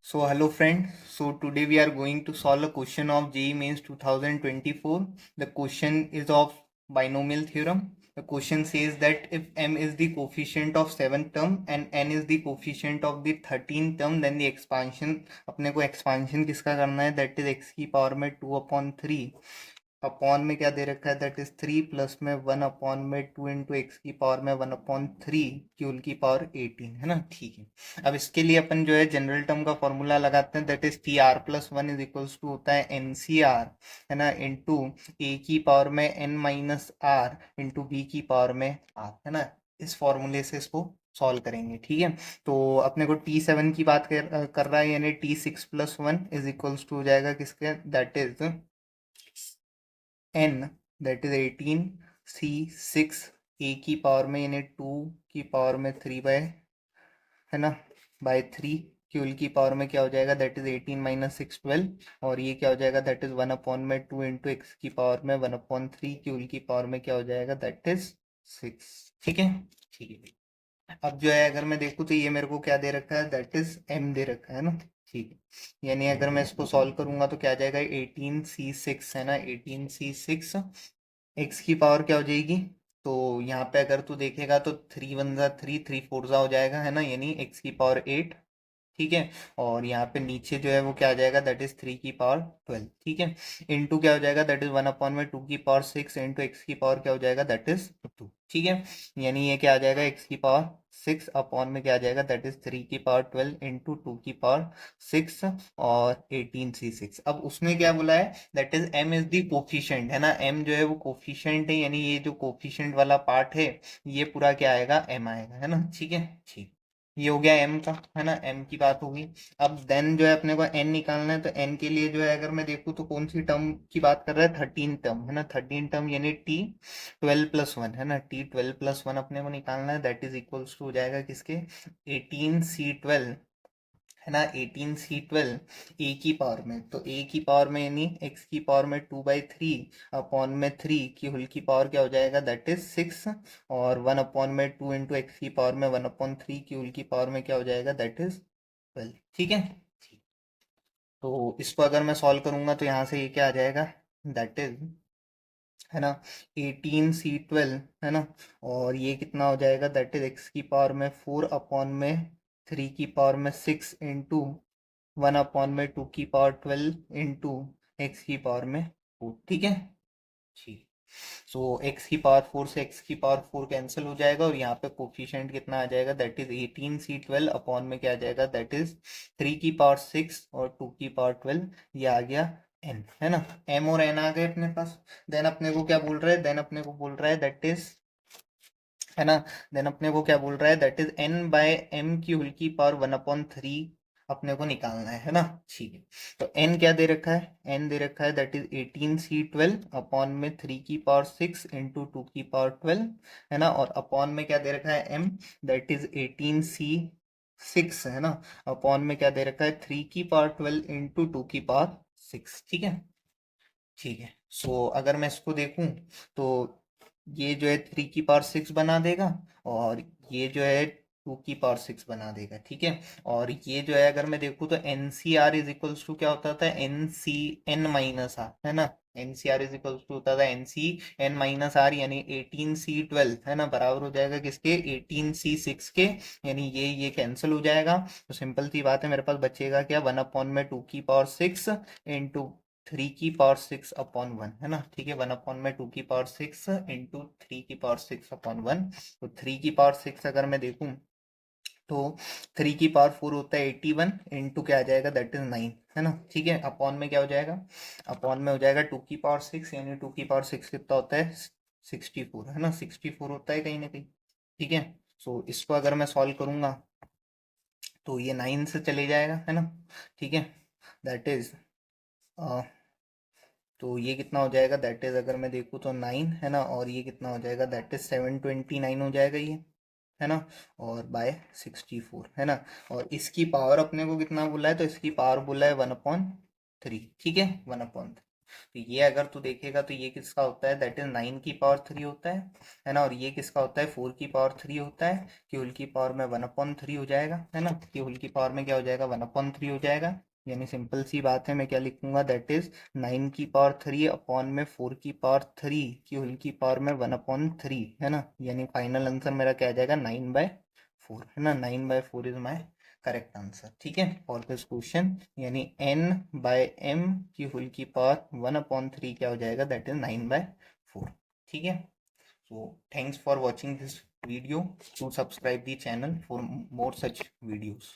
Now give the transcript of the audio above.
So hello friend. So today we are going to solve a question of JEE Mains 2024. The question is of binomial theorem. The question says that if m is the coefficient of 7th term and n is the coefficient of the 13th term, then the expansion, अपने को expansion किसका करना है, that is x की power में 2/3 upon में क्या दे रखा है, दैट इज 3 प्लस में 1 अपॉन में 2 इंटू एक्स की पावर में 1/3 क्यूल की पावर 18 है ना। ठीक है, अब इसके लिए अपन जो है जनरल टर्म का फॉर्मूला लगाते हैं, that is T R plus one is equals to होता है एन सी आर है ना इंटू ए की पावर में n minus r into b की पावर में आर है ना। इस फॉर्मूले से इसको सॉल्व करेंगे। ठीक है, तो अपने को T7 की बात कर रहा है, यानी T6 plus one is equals to हो जाएगा किसके, that is n that is 18 C6 a की पावर में यानी 2 की पावर में 3 बाय है ना बाय 3 क्यूल की पावर में क्या हो जाएगा, दैट इज 18 माइनस 6 12 और ये क्या हो जाएगा, दैट इज 1/2 इंटू एक्स की पावर में 1/3 क्यूल की पावर में क्या हो जाएगा, दैट इज 6। ठीक है, ठीक है। अब जो है अगर मैं देखूँ तो ये मेरे को क्या दे रखा है, दैट इज m दे रखा है ना। ठीक है, यानी अगर मैं इसको सॉल्व करूंगा तो क्या आ जाएगा, 18C6 है ना, 18C6 एक्स की पावर क्या हो जाएगी, तो यहाँ पे अगर तू देखेगा तो 3 1 जा 3 3 4 जा हो जाएगा है ना, यानी एक्स की पावर 8। ठीक है, और यहाँ पे नीचे जो है वो क्या आ जाएगा, दैट इज 3 की पावर 12। ठीक है, इंटू क्या हो जाएगा, दैट इज 1/2 की पावर 6 इंटू एक्स की पावर क्या हो जाएगा, दैट इज 2। ठीक है, यानी ये क्या आ जाएगा, एक्स की पावर 6 अपॉन में क्या आ जाएगा, दैट इज 3 की पावर 12 इंटू 2 की पावर 6 और 18C6। अब उसने क्या बोला है, that is m is the coefficient है ना, m जो है वो कोफिशिएंट है, यानी ये जो कोफिशिएंट वाला पार्ट है ये पूरा क्या आएगा, m आएगा है ना। ठीक है, ठीक, ये हो गया m का है ना, m की बात होगी। अब देन जो है अपने को n निकालना है, तो n के लिए जो है अगर मैं देखूँ तो कौन सी टर्म की बात कर रहा है, 13 टर्म है ना, 13 टर्म यानी T12+1 है ना, T12+1 अपने को निकालना है, दैट इज इक्वल्स टू हो जाएगा किसके, 18C12 है ना, 18C12 ए की पावर में, तो ए की पावर में यानी एक्स की पावर में 2/3 अपॉन में 3 की होल की पावर क्या हो जाएगा, दैट इज 6 और 1/2 इंटू एक्स की पावर में 1/3 की होल की पावर में क्या हो जाएगा, दैट इज 12। ठीक है, ठीक, तो इसको अगर मैं सॉल्व करूंगा तो यहाँ से ये क्या आ जाएगा, दैट इज है ना 18C12 है ना, और ये कितना हो जाएगा, दैट इज एक्स की पावर में 4 अपॉन में 3 की पावर में 6 इंटू 1/2 की पावर 12 इंटू एक्स की पावर में 4। ठीक है, ठीक, सो एक्स की पावर 4 से एक्स की पावर 4 कैंसिल हो जाएगा और यहाँ पे कोफिशिएंट कितना आ जाएगा, दैट इज 18C12 अपॉन में क्या आ जाएगा, दैट इज 3 की पावर 6 और 2 की पावर 12, ये आ गया n है ना, m और n आ गए अपने पास। देन अपने को क्या बोल रहा है, देन अपने को बोल रहा है दैट इज है ना, देन अपने को क्या बोल रहा है, that is n by m की होल की पावर 1/3 अपने को निकालना है ना। ठीक है, तो n क्या दे रखा है, n दे रखा है दैट इज 18C12 अपॉन में 3 की पावर 6 इंटू 2 की पावर 12 है ना, और अपॉन में क्या दे रखा है m, दैट इज 18C6 है ना, अपॉन में क्या दे रखा है 3 की पावर 12 इंटू 2 की पावर 6। ठीक है, ठीक है, सो अगर मैं इसको देखूं तो ये जो है 3 की पावर 6 बना देगा और ये जो है 2 की पावर 6 बना देगा। ठीक है, और ये जो है अगर मैं देखूँ तो n c r is equals to क्या होता था, n c n minus r है ना, n c r is equals to होता था n c n minus r, यानी 18C12 है ना बराबर हो जाएगा किसके, 18C6 के, यानी ये कैंसिल हो जाएगा। तो सिंपल सी बात है, मेरे पास बचेगा क्या, 1/2 की पावर 6 इंटू 3 की पावर 6 अपॉन 1 है ना। ठीक है, 1/2 की पावर 6 इंटू 3 की पावर 6 अपॉन 1, तो 3 की पावर 6 अगर मैं देखूं तो 3 की पावर 4 होता है 81 इंटू क्या आ जाएगा, दैट इज 9 है ना। ठीक है, अपॉन में क्या हो जाएगा, अपॉन में हो जाएगा 2 की पावर 6, यानी 2 की पावर 6 कितना होता है, 64 है ना, 64 होता है कहीं ना कहीं। ठीक है, सो इसको अगर मैं सॉल्व करूंगा तो ये 9 से चले जाएगा है ना। ठीक है, दैट इज तो ये कितना हो जाएगा, दैट इज अगर मैं देखूँ तो 9 है ना, और ये कितना हो जाएगा, दैट इज 729 हो जाएगा ये है ना, और बाय 64 है ना। और इसकी पावर अपने को कितना बोला है, तो इसकी पावर बोला है 1/3। ठीक है, 1/3। तो ये अगर तू देखेगा तो ये किसका होता है, दैट इज 9 की पावर 3 होता है ना। और ये किसका होता है, 4 की पावर 3 होता है। की होल की पावर में 1/3 हो जाएगा, है ना। की होल की पावर में क्या हो जाएगा, 1/3 हो जाएगा। यानी सिंपल सी बात है, मैं क्या लिखूंगा, दैट इज 9 की पावर 3 अपॉन में 4 की पावर 3 की होल की पावर में 1/3, है ना। यानी फाइनल आंसर मेरा क्या आ जाएगा, 9/4, है ना। 9/4 इज माई करेक्ट आंसर। ठीक है, फॉर दिस क्वेश्चन यानी n/m की होल की पावर 1/3 क्या हो जाएगा, दैट इज 9/4। ठीक है, so thanks for watching this video. To subscribe the channel for more such videos.